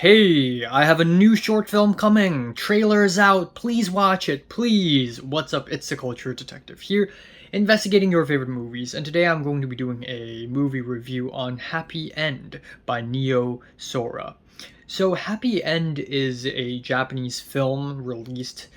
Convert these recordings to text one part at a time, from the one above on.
Hey, I have a new short film coming. Trailer is out. Please watch it. Please. What's up? It's the Culture Detective here, investigating your favorite movies. And today I'm going to be doing a movie review on Happy End by Neo Sora. So, Happy End is a Japanese film released,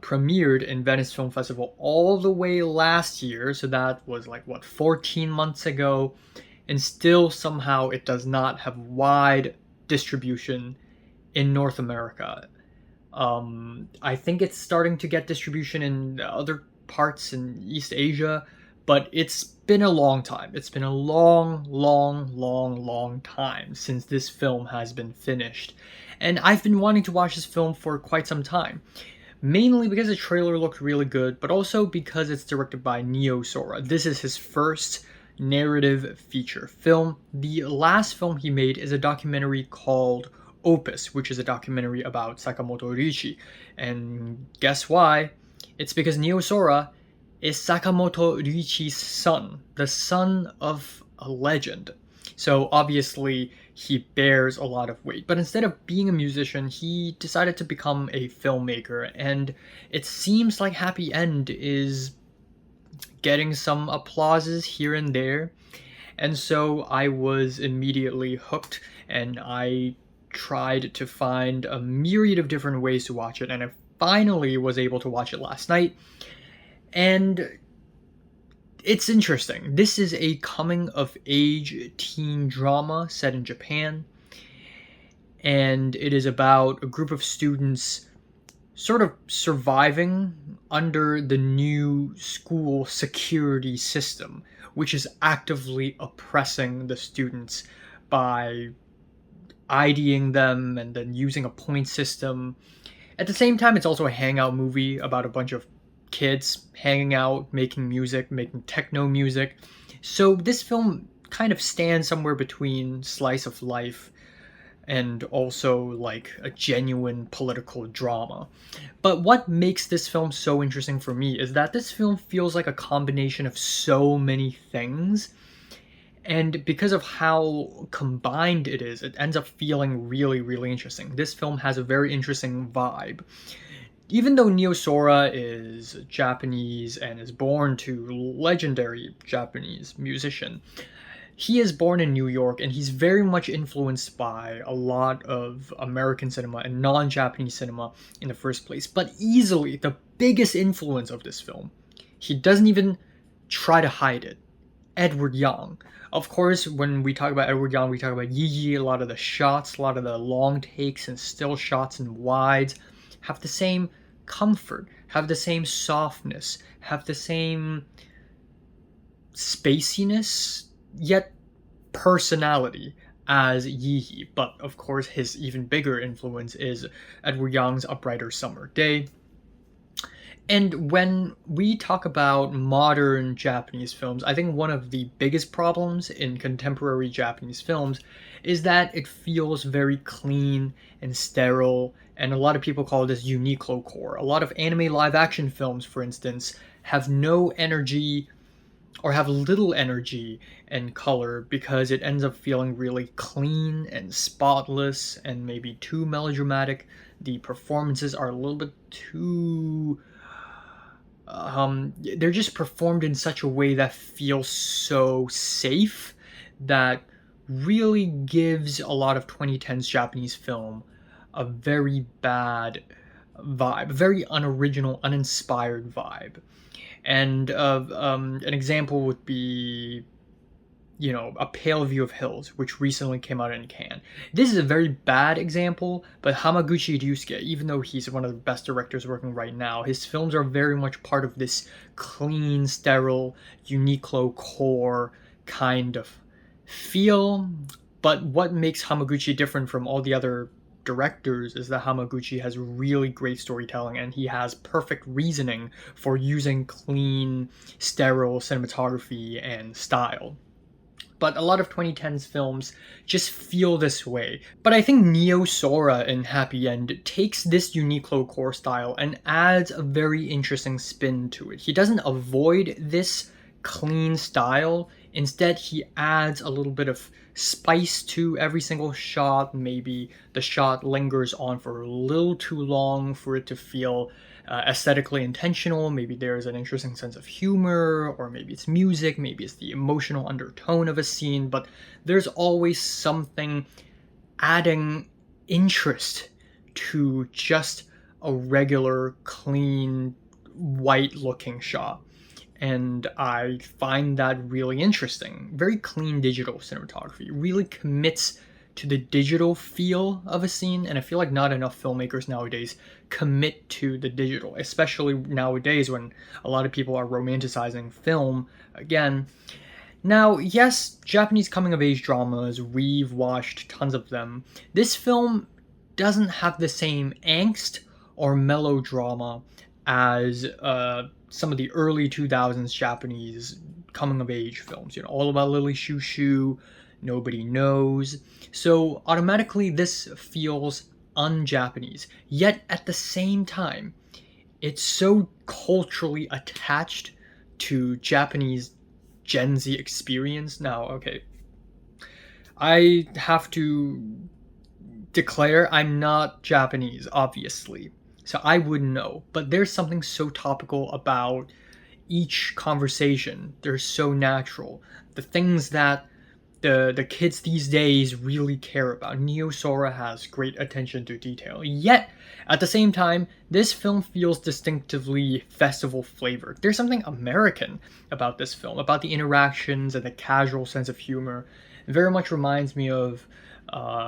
premiered in Venice Film Festival all the way last year. So, that was like, 14 months ago. And still, somehow, it does not have wide distribution in North America. I think it's starting to get distribution in other parts in East Asia, but it's been a long time. It's been a long time since this film has been finished. And I've been wanting to watch this film for quite some time. Mainly because the trailer looked really good, but also because it's directed by Neo Sora. This is his first narrative feature film. The last film he made is a documentary called Opus, which is a documentary about Sakamoto Ryuichi. And guess why? It's because Neo Sora is Sakamoto Ryuichi's son, the son of a legend. So obviously he bears a lot of weight. But instead of being a musician, he decided to become a filmmaker. And it seems like Happy End is getting some applauses here and there. And so I was immediately hooked, and I tried to find a myriad of different ways to watch it, and I finally was able to watch it last night. And it's interesting. This is a coming of age teen drama set in Japan, and it is about a group of students sort of surviving under the new school security system, which is actively oppressing the students by IDing them and then using a point system. At the same time, it's also a hangout movie about a bunch of kids hanging out, making music, making techno music. So this film kind of stands somewhere between slice of life and also like a genuine political drama. But what makes this film so interesting for me is that this film feels like a combination of so many things. And because of how combined it is, it ends up feeling really interesting. This film has a very interesting vibe. Even though Neo Sora is Japanese and is born to legendary Japanese musician, he is born in New York, and he's very much influenced by a lot of American cinema and non-Japanese cinema in the first place. But easily the biggest influence of this film, he doesn't even try to hide it, Edward Yang. Of course, when we talk about Edward Yang, we talk about Yi. A lot of the shots, a lot of the long takes and still shots and wides have the same comfort, have the same softness, have the same spaciness, yet personality as Yi. But of course, his even bigger influence is Edward Yang's A Brighter Summer Day. And when we talk about modern Japanese films, I think one of the biggest problems in contemporary Japanese films is that it feels very clean and sterile, and a lot of people call this Uniqlo core. A lot of anime live action films, for instance, have no energy or have little energy and color because it ends up feeling really clean and spotless and maybe too melodramatic. The performances are a little bit too they're just performed in such a way that feels so safe, that really gives a lot of 2010s Japanese film a very bad vibe, a very unoriginal, uninspired vibe. And an example would be, A Pale View of Hills, which recently came out in Cannes. This is a very bad example, but Hamaguchi Ryusuke, even though he's one of the best directors working right now, his films are very much part of this clean, sterile, Uniqlo core kind of feel. But what makes Hamaguchi different from all the other directors is that Hamaguchi has really great storytelling, and he has perfect reasoning for using clean, sterile cinematography and style. But a lot of 2010s films just feel this way. But I think Neo Sora in Happy End takes this Uniqlo core style and adds a very interesting spin to it. He doesn't avoid this clean style Instead, he adds a little bit of spice to every single shot. Maybe the shot lingers on for a little too long for it to feel aesthetically intentional. Maybe there's an interesting sense of humor, or maybe it's music, maybe it's the emotional undertone of a scene, but there's always something adding interest to just a regular, clean, white looking shot. And I find that really interesting. Very clean digital cinematography. It really commits to the digital feel of a scene, and I feel like not enough filmmakers nowadays commit to the digital, especially nowadays when a lot of people are romanticizing film again. Now, yes, Japanese coming of age dramas, we've watched tons of them. This film doesn't have the same angst or melodrama as some of the early 2000s Japanese coming of age films. All About Lily Shoo Shoo, Nobody Knows. So automatically this feels un-Japanese. Yet at the same time, it's so culturally attached to Japanese Gen Z experience. Now, okay, I have to declare I'm not Japanese, obviously, so I wouldn't know. But there's something so topical about each conversation. They're so natural. The things that the kids these days really care about. Neo Sora has great attention to detail. Yet, at the same time, this film feels distinctively festival flavored. There's something American about this film, about the interactions and the casual sense of humor. It very much reminds me of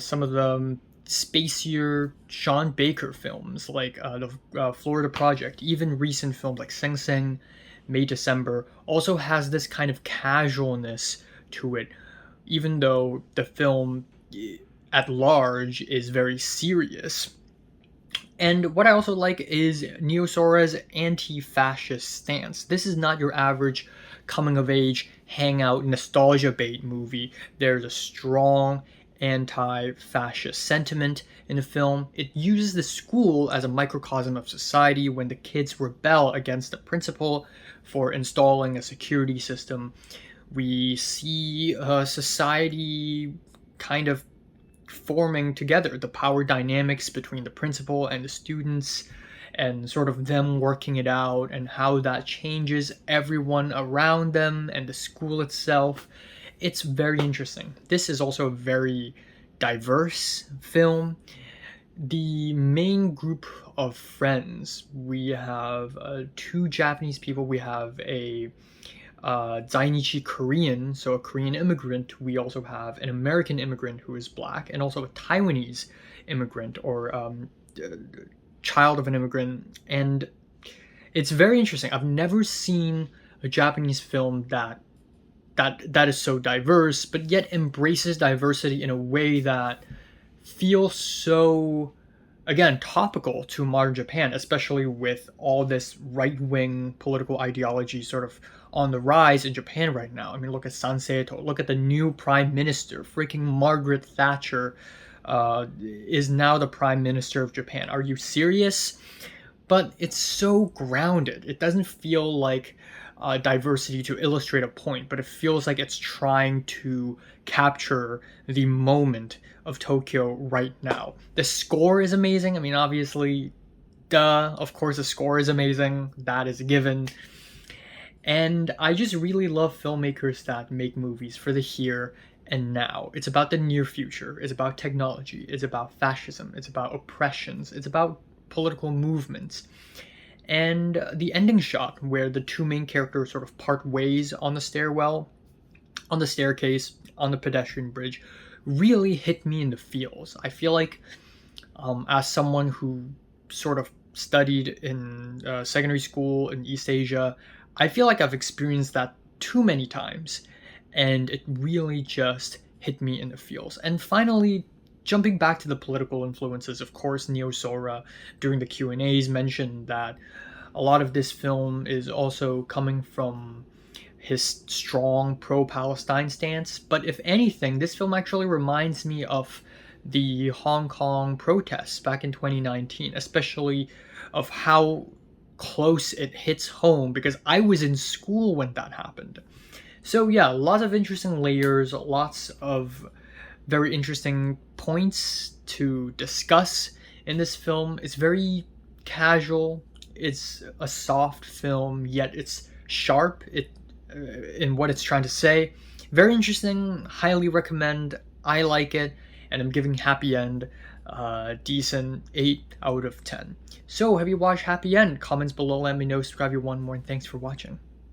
some of the spacier Sean Baker films, like the Florida Project. Even recent films like Sing Sing, May December, also has this kind of casualness to it, even though the film at large is very serious. And what I also like is Neo Sora's anti-fascist stance. This is not your average coming-of-age, hangout, nostalgia bait movie. There's a strong anti-fascist sentiment in the film. It uses the school as a microcosm of society when the kids rebel against the principal for installing a security system. We see society kind of forming together, the power dynamics between the principal and the students, and sort of them working it out, and how that changes everyone around them and the school itself. It's very interesting. This is also a very diverse film. The main group of friends, we have two Japanese people. We have a Zainichi Korean, so a Korean immigrant. We also have an American immigrant who is black, and also a Taiwanese immigrant, or child of an immigrant. And it's very interesting. I've never seen a Japanese film that is so diverse, but yet embraces diversity in a way that feels so, again, topical to modern Japan, especially with all this right-wing political ideology sort of on the rise in Japan right now. I mean, look at Sanseito, look at the new prime minister. Freaking Margaret Thatcher is now the prime minister of Japan. Are you serious? But it's so grounded. It doesn't feel like diversity to illustrate a point, but it feels like it's trying to capture the moment of Tokyo right now. The score is amazing. I mean, obviously, of course the score is amazing. That is a given. And I just really love filmmakers that make movies for the here and now. It's about the near future. It's about technology. It's about fascism. It's about oppressions. It's about political movements. And the ending shot, where the two main characters sort of part ways on the stairwell, on the staircase, on the pedestrian bridge, really hit me in the feels. I feel like, as someone who sort of studied in secondary school in East Asia, I feel like I've experienced that too many times, and it really just hit me in the feels. And finally, jumping back to the political influences, of course, Neo Sora during the Q&As mentioned that a lot of this film is also coming from his strong pro-Palestine stance. But if anything, this film actually reminds me of the Hong Kong protests back in 2019, especially of how close it hits home, because I was in school when that happened. So yeah, lots of interesting layers, lots of very interesting points to discuss in this film. It's very casual. It's a soft film, yet it's sharp in what it's trying to say. Very interesting. Highly recommend. I like it, and I'm giving Happy End decent 8 out of 10. So, have you watched Happy End? Comments below, let me know. Subscribe if you want more, and thanks for watching.